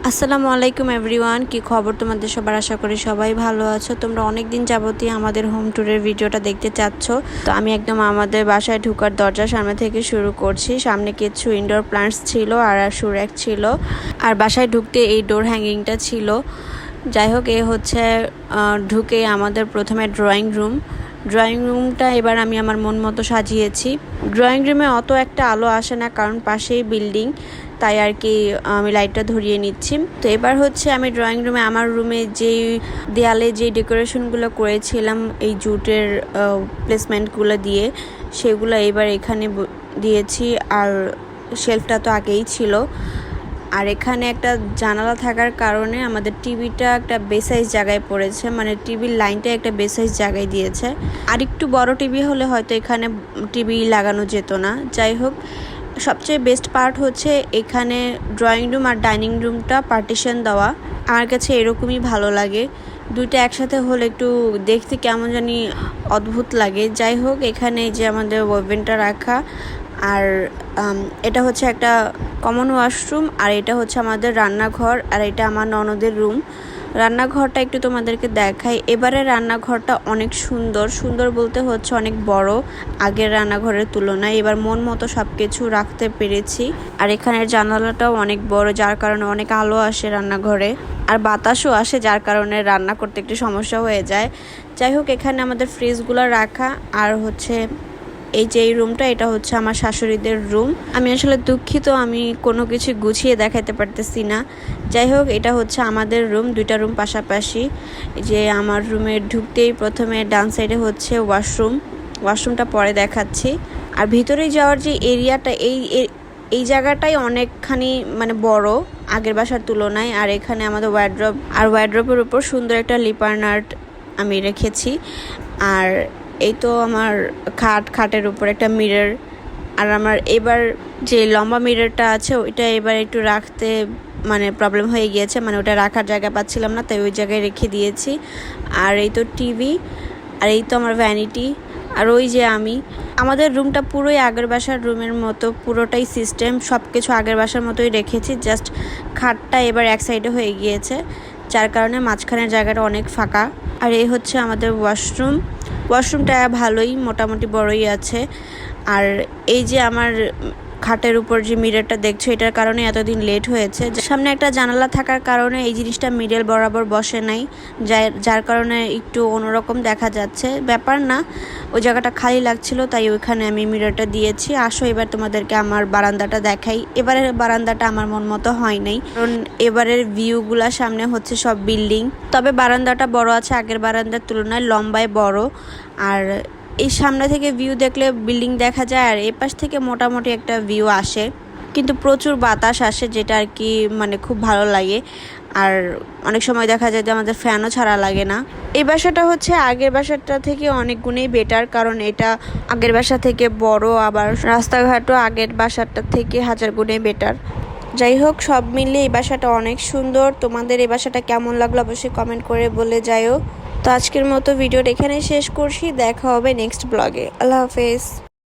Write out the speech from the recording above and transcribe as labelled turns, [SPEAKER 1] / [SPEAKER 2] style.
[SPEAKER 1] আসসালামু আলাইকুম এভরিওয়ান, কি খবর তোমাদের সবার? আশা করি সবাই ভালো আছো। তোমরা অনেক দিন যাবতই আমাদের হোম ট্যুরের ভিডিওটা দেখতে চাচ্ছ, তো আমি একদম আমাদের বাসায় ঢোকার দরজার সামনে থেকে শুরু করছি। সামনে কিছু ইনডোর প্লান্টস ছিল আর শু র্যাক ছিল, আর বাসায় ঢুকতে এই ডোর হ্যাঙ্গিংটা ছিল। যাই হোক, এ হচ্ছে ঢুকে আমাদের প্রথমে ড্রয়িং রুমটা এবার আমি আমার মন মতো সাজিয়েছি। ড্রয়িং রুমে অত একটা আলো আসে না, কারণ পাশেই বিল্ডিং, তাই আর কি আমি লাইটটা ধরিয়ে নিচ্ছি। তো এবার হচ্ছে আমি ড্রয়িং রুমে, আমার রুমে যেই দেয়ালে যে ডেকোরেশনগুলো করেছিলাম এই জুটের প্লেসমেন্টগুলো দিয়ে, সেগুলো এবার এখানে দিয়েছি। আর শেলফটা তো আগেই ছিল। আর এখানে একটা জানালা থাকার কারণে আমাদের টিভিটা একটা বেসাইজ জায়গায় পড়েছে, মানে টিভির লাইনটা একটা বেসাইজ জায়গায় দিয়েছে। আর একটু বড় টিভি হলে হয়তো এখানে টিভি লাগানো যেত না। যাই হোক, সবচেয়ে বেস্ট পার্ট হচ্ছে এখানে ড্রয়িং রুম আর ডাইনিং রুমটা পার্টিশন দেওয়া। আমার কাছে এরকমই ভালো লাগে, দুইটা একসাথে হলে একটু দেখতে কেমন জানি অদ্ভুত লাগে। যাই হোক, এখানে যে আমাদের ওভেনটা রাখা, আর এটা হচ্ছে একটা কমন ওয়াশরুম, আর এটা হচ্ছে আমাদের রান্নাঘর, আর এটা আমার ননদের রুম। রান্নাঘরটা একটু তোমাদেরকে দেখাই। এবারে রান্নাঘরটা অনেক সুন্দর বলতে হচ্ছে অনেক বড় আগের রান্নাঘরের তুলনায়। এবার মন মতো সব কিছু রাখতে পেরেছি। আর এখানের জানালাটাও অনেক বড়, যার কারণে অনেক আলো আসে রান্নাঘরে, আর বাতাসও আসে, যার কারণে রান্না করতে একটু সমস্যা হয়ে যায়। যাই হোক, এখানে আমাদের ফ্রিজগুলো রাখা। আর হচ্ছে এই যে এই রুমটা, এটা হচ্ছে আমার শাশুড়িদের রুম। আমি আসলে দুঃখিত, আমি কোনো কিছু গুছিয়ে দেখাতে পারতেছি না। যাই হোক, এটা হচ্ছে আমাদের রুম, দুইটা রুম পাশাপাশি। যে আমার রুমে ঢুকতেই প্রথমে ডান সাইডে হচ্ছে ওয়াশরুমটা পরে দেখাচ্ছি। আর ভিতরে যাওয়ার যে এরিয়াটা, এই জায়গাটাই অনেকখানি মানে বড় আগের বাসার তুলনায়। আর এখানে আমাদের ওয়ার্ড্রপের উপর সুন্দর একটা লিপার্ন আর্ট আমি রেখেছি। আর এই তো আমার খাটের উপর একটা মিরর। আর আমার এবার যে লম্বা মিররটা আছে ওইটা এবার একটু রাখতে মানে প্রবলেম হয়ে গিয়েছে, মানে ওটা রাখার জায়গা পাচ্ছিলাম না, তাই ওই জায়গায় রেখে দিয়েছি। আর এই তো টিভি, আর এই তো আমার ভ্যানিটি, আর ওই যে আমাদের রুমটা পুরোই আগের বাসার রুমের মতো, পুরোটাই সিস্টেম, সব কিছু আগের বাসার মতোই রেখেছি। জাস্ট খাটটা এবার এক সাইডে হয়ে গিয়েছে, যার কারণে মাঝখানের জায়গাটা অনেক ফাঁকা। আর এই হচ্ছে আমাদের ওয়াশরুমটা ভালোই মোটামুটি বড়ই আছে। আর এই যে আমার খাটের উপর যে মিররটা দেখছো, এটার কারণে এতদিন লেট হয়েছে। সামনে একটা জানালা থাকার কারণে এই জিনিসটা মিডল বরাবর বসে নাই, যার কারণে একটু অন্যরকম দেখা যাচ্ছে। ব্যাপার না, ওই জায়গাটা খালি লাগছিল, তাই ওইখানে আমি মিররটা দিয়েছি। আসো এবার তোমাদেরকে আমার বারান্দাটা দেখাই। এবারের বারান্দাটা আমার মন মতো হয় নাই, কারণ এবারের ভিউগুলা সামনে হচ্ছে সব বিল্ডিং। তবে বারান্দাটা বড় আছে, আগের বারান্দার তুলনায় লম্বায় বড়। আর এই সামনে থেকে ভিউ দেখলে বিল্ডিং দেখা যায়, আর এই পাশ থেকে মোটামুটি একটা ভিউ আসে, কিন্তু প্রচুর বাতাস আসে, যেটা আর কি মানে খুব ভালো লাগে। আর অনেক সময় দেখা যায় যে আমাদের ফ্যানও ছাড়া লাগে না। এই বাসাটা হচ্ছে আগের বাসাটা থেকে অনেক গুণেই বেটার, কারণ এটা আগের বাসা থেকে বড়, আবার রাস্তাঘাটও আগের বাসাটা থেকে হাজার গুণে বেটার। যাই হোক, সব মিলিয়ে এই বাসাটা অনেক সুন্দর। তোমাদের এই বাসাটা কেমন লাগলো অবশ্যই কমেন্ট করে বলে যাও। তো আজকের মতো ভিডিওটা এখানেই শেষ করছি, দেখা হবে নেক্সট ব্লগে। আল্লাহ হাফেজ।